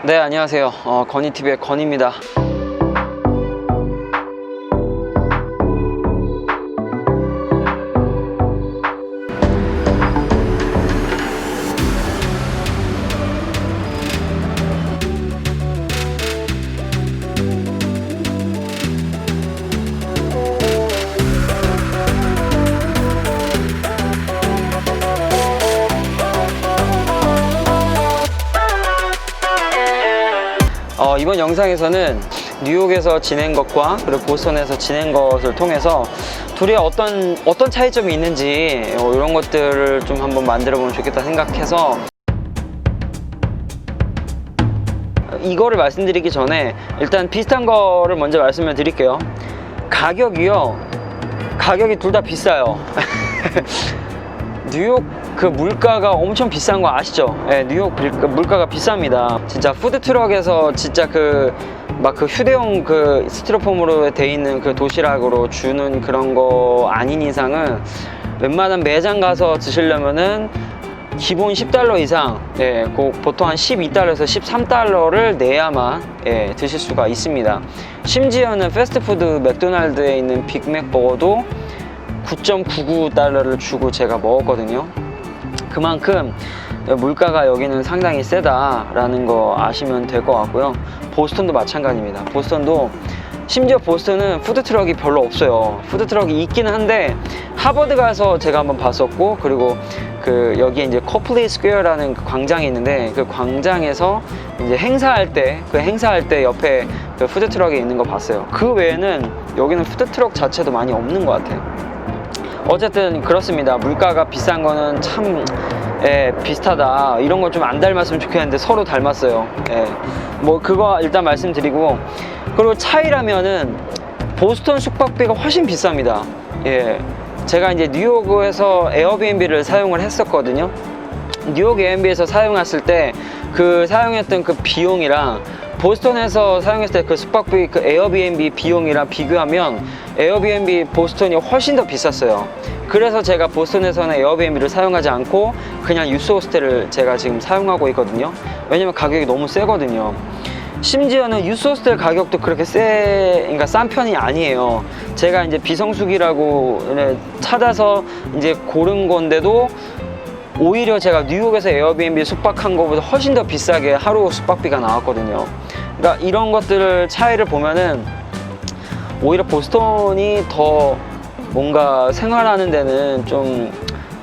네, 안녕하세요. 건희TV의 건희입니다. 이번 영상에서는 뉴욕에서 지낸 것과 그리고 보스턴에서 지낸 것을 통해서 둘이 어떤 차이점이 있는지 이런 것들을 좀 한번 만들어 보면 좋겠다 생각해서 이거를 말씀드리기 전에 일단 비슷한 거를 먼저 말씀을 드릴게요. 가격이 둘 다 비싸요. 뉴욕 그 물가가 엄청 비싼 거 아시죠? 네, 뉴욕 물가가 비쌉니다. 진짜 푸드트럭에서 진짜 막 휴대용 스티로폼으로 돼 있는 그 도시락으로 주는 그런 거 아닌 이상은 웬만한 매장 가서 드시려면은 기본 $10 이상, 보통 한 $12에서 $13를 내야만 드실 수가 있습니다. 심지어는 패스트푸드 맥도날드에 있는 빅맥 버거도 $9.99를 주고 제가 먹었거든요. 그만큼 물가가 여기는 상당히 세다라는 거 아시면 될 것 같고요. 보스턴도 마찬가지입니다. 심지어 보스턴은 푸드트럭이 별로 없어요. 푸드트럭이 있기는 한데 하버드 가서 제가 한번 봤었고, 그리고 여기에 이제 커플리 스퀘어라는 광장이 있는데 그 광장에서 이제 행사할 때 옆에 푸드트럭이 있는 거 봤어요. 그 외에는 여기는 푸드트럭 자체도 많이 없는 것 같아요. 어쨌든 그렇습니다. 물가가 비싼 거는 참 비슷하다, 이런 거 좀 안 닮았으면 좋겠는데 서로 닮았어요. 뭐 그거 일단 말씀드리고, 그리고 차이라면은 보스턴 숙박비가 훨씬 비쌉니다. 제가 이제 뉴욕에서 에어비앤비를 사용을 했었거든요. 뉴욕 에어비앤비에서 사용했을 때 사용했던 그 비용이랑 보스턴에서 사용했을 때 그 숙박비 에어비앤비 비용이랑 비교하면 에어비앤비 보스턴이 훨씬 더 비쌌어요. 그래서 제가 보스턴에서는 에어비앤비를 사용하지 않고 그냥 유스 호스텔을 제가 지금 사용하고 있거든요. 왜냐면 가격이 너무 세거든요. 심지어는 유스 호스텔 가격도 그렇게 그러니까 싼 편이 아니에요. 제가 이제 비성수기라고 찾아서 이제 고른 건데도 오히려 제가 뉴욕에서 에어비앤비 숙박한 것보다 훨씬 더 비싸게 하루 숙박비가 나왔거든요. 그러니까 이런 것들을 차이를 보면은 오히려 보스턴이 더 뭔가 생활하는 데는 좀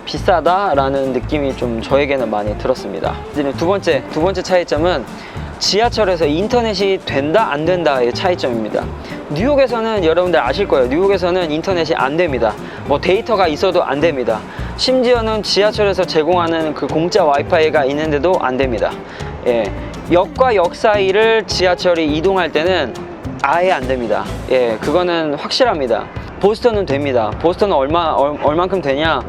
비싸다라는 느낌이 좀 저에게는 많이 들었습니다. 두 번째 차이점은 지하철에서 인터넷이 된다 안 된다의 차이점입니다. 뉴욕에서는 여러분들 아실 거예요. 뉴욕에서는 인터넷이 안 됩니다. 뭐 데이터가 있어도 안 됩니다. 심지어는 지하철에서 제공하는 공짜 와이파이가 있는데도 안 됩니다. 역과 역 사이를 지하철이 이동할 때는 아예 안 됩니다. 그거는 확실합니다. 보스턴은 됩니다. 보스턴은 얼만큼 되냐?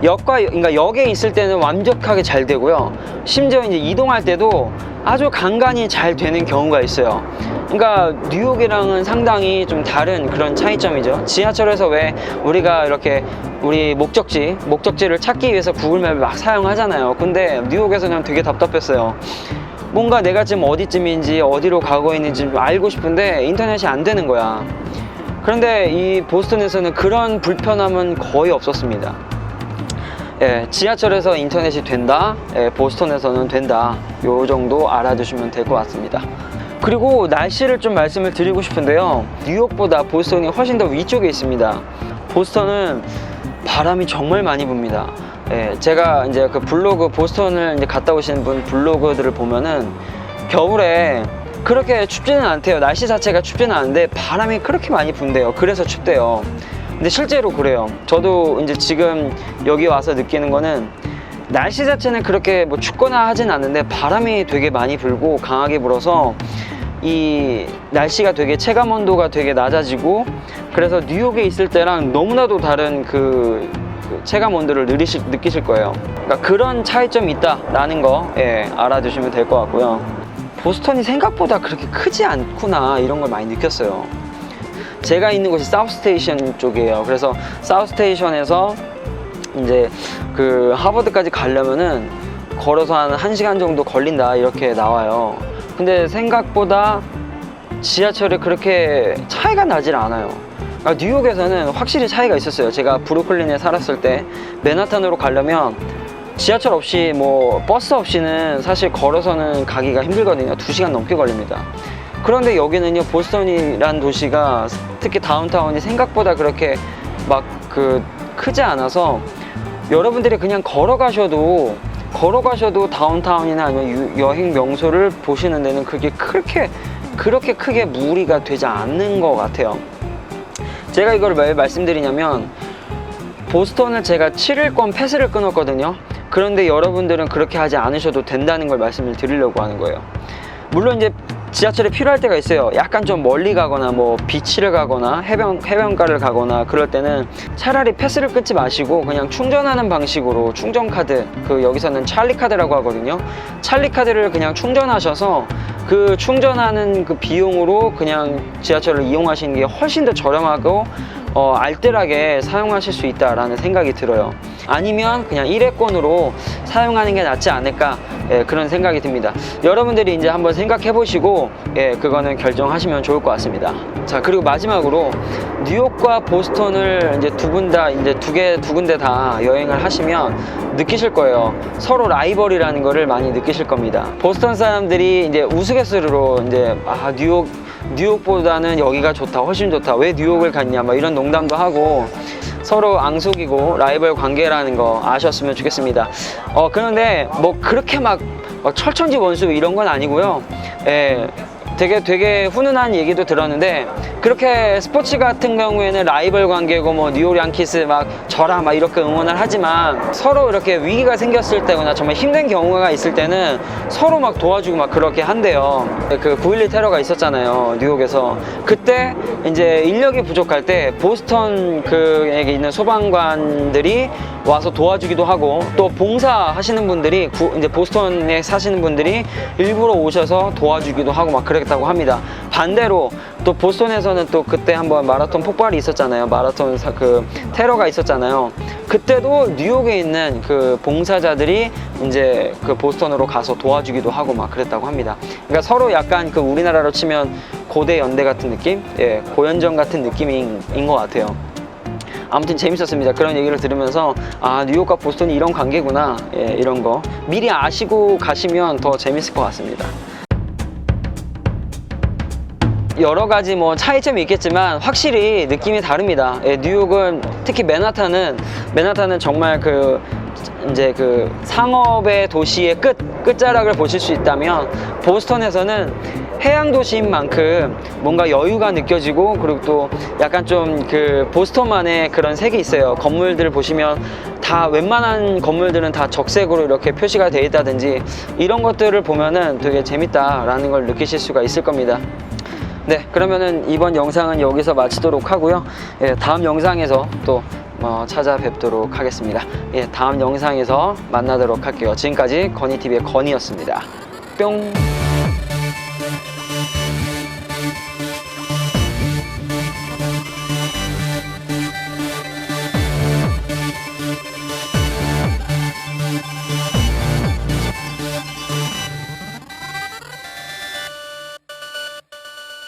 그러니까 역에 있을 때는 완벽하게 잘 되고요. 심지어 이제 이동할 때도 아주 간간히 잘 되는 경우가 있어요. 그러니까 뉴욕이랑은 상당히 다른 그런 차이점이죠. 지하철에서 왜 우리가 이렇게 우리 목적지를 찾기 위해서 구글맵을 막 사용하잖아요. 근데 뉴욕에서는 되게 답답했어요. 뭔가 내가 지금 어디쯤인지 어디로 가고 있는지 좀 알고 싶은데 인터넷이 안 되는 거야. 그런데 이 보스턴에서는 그런 불편함은 거의 없었습니다. 지하철에서 인터넷이 된다, 보스턴에서는 된다, 요 정도 알아두시면 될 것 같습니다. 그리고 날씨를 좀 말씀을 드리고 싶은데요, 뉴욕보다 보스턴이 훨씬 더 위쪽에 있습니다. 보스턴은 바람이 정말 많이 붑니다. 제가 이제 보스턴을 이제 갔다 오신 분 블로그들을 보면은 겨울에 그렇게 춥지는 않대요. 날씨 자체가 춥지는 않은데 바람이 그렇게 많이 분대요. 그래서 춥대요. 근데 실제로 그래요. 저도 이제 지금 여기 와서 느끼는 거는 날씨 자체는 그렇게 뭐 춥거나 하진 않는데 바람이 되게 많이 불고 강하게 불어서 이 날씨가 되게 체감 온도가 되게 낮아지고, 그래서 뉴욕에 있을 때랑 너무나도 다른 체감 온도를 느끼실 거예요. 그러니까 그런 차이점이 있다라는 거 알아두시면 될 것 같고요. 보스턴이 생각보다 그렇게 크지 않구나, 이런 걸 많이 느꼈어요. 제가 있는 곳이 사우스스테이션 쪽이에요. 그래서 사우스스테이션에서 이제 하버드까지 가려면은 걸어서 한 1시간 정도 걸린다, 이렇게 나와요. 근데 생각보다 지하철이 그렇게 차이가 나질 않아요. 뉴욕에서는 확실히 차이가 있었어요. 제가 브루클린에 살았을 때 맨하탄으로 가려면 지하철 없이 뭐 버스 없이는 사실 걸어서는 가기가 힘들거든요. 2시간 넘게 걸립니다. 그런데 여기는요, 보스턴이란 도시가 특히 다운타운이 생각보다 그렇게 막 크지 않아서 여러분들이 그냥 걸어가셔도 다운타운이나 아니면 여행 명소를 보시는 데는 그게 그렇게 크게 무리가 되지 않는 것 같아요. 제가 이걸 왜 말씀드리냐면, 보스턴을 제가 7일권 패스를 끊었거든요. 그런데 여러분들은 그렇게 하지 않으셔도 된다는 걸 말씀을 드리려고 하는 거예요. 물론 이제 지하철이 필요할 때가 있어요. 약간 좀 멀리 가거나 뭐 비치를 가거나 해변가를 가거나 그럴 때는 차라리 패스를 끊지 마시고 그냥 충전하는 방식으로 충전카드, 여기서는 찰리카드라고 하거든요. 찰리카드를 그냥 충전하셔서 그 충전하는 그 비용으로 그냥 지하철을 이용하시는 게 훨씬 더 저렴하고 알뜰하게 사용하실 수 있다라는 생각이 들어요. 아니면 그냥 일회권으로 사용하는 게 낫지 않을까, 그런 생각이 듭니다. 여러분들이 이제 한번 생각해 보시고 그거는 결정하시면 좋을 것 같습니다. 자, 그리고 마지막으로 뉴욕과 보스턴을 이제 두 군데 다 여행을 하시면 느끼실 거예요. 서로 라이벌이라는 거를 많이 느끼실 겁니다. 보스턴 사람들이 이제 우스갯소리로 이제 뉴욕보다는 여기가 좋다, 훨씬 좋다, 왜 뉴욕을 갔냐, 막 이런 농담도 하고 서로 앙숙이고 라이벌 관계라는 거 아셨으면 좋겠습니다. 그런데 뭐 그렇게 막 철천지 원수 이런 건 아니고요. 되게 훈훈한 얘기도 들었는데, 그렇게 스포츠 같은 경우에는 라이벌 관계고 뭐 뉴욕 양키스 막 져라 막 이렇게 응원을 하지만, 서로 이렇게 위기가 생겼을 때거나 정말 힘든 경우가 있을 때는 서로 막 도와주고 막 그렇게 한대요. 9.11 테러가 있었잖아요, 뉴욕에서. 그때 이제 인력이 부족할 때 보스턴 에 있는 소방관들이 와서 도와주기도 하고, 또 봉사하시는 분들이 이제 보스턴에 사시는 분들이 일부러 오셔서 도와주기도 하고 막 그랬다고 합니다. 반대로 또 보스턴에서는 또 그때 한번 마라톤 폭발이 있었잖아요. 마라톤 테러가 있었잖아요. 그때도 뉴욕에 있는 봉사자들이 이제 보스턴으로 가서 도와주기도 하고 막 그랬다고 합니다. 그러니까 서로 약간 우리나라로 치면 고대 연대 같은 느낌? 고연정 같은 느낌인 것 같아요. 아무튼 재밌었습니다. 그런 얘기를 들으면서 뉴욕과 보스턴이 이런 관계구나, 이런 거 미리 아시고 가시면 더 재밌을 것 같습니다. 여러 가지 뭐 차이점이 있겠지만 확실히 느낌이 다릅니다. 뉴욕은 특히 맨하탄은 정말 이제 상업의 도시의 끝자락을 보실 수 있다면, 보스턴에서는 해양 도시인 만큼 뭔가 여유가 느껴지고, 그리고 또 약간 좀 보스턴만의 그런 색이 있어요. 건물들 보시면 다 웬만한 건물들은 다 적색으로 이렇게 표시가 되어 있다든지, 이런 것들을 보면은 되게 재밌다라는 걸 느끼실 수가 있을 겁니다. 네, 그러면은 이번 영상은 여기서 마치도록 하고요. 다음 영상에서 또 찾아뵙도록 하겠습니다. 다음 영상에서 만나도록 할게요. 지금까지 건희TV의 건희였습니다. 뿅.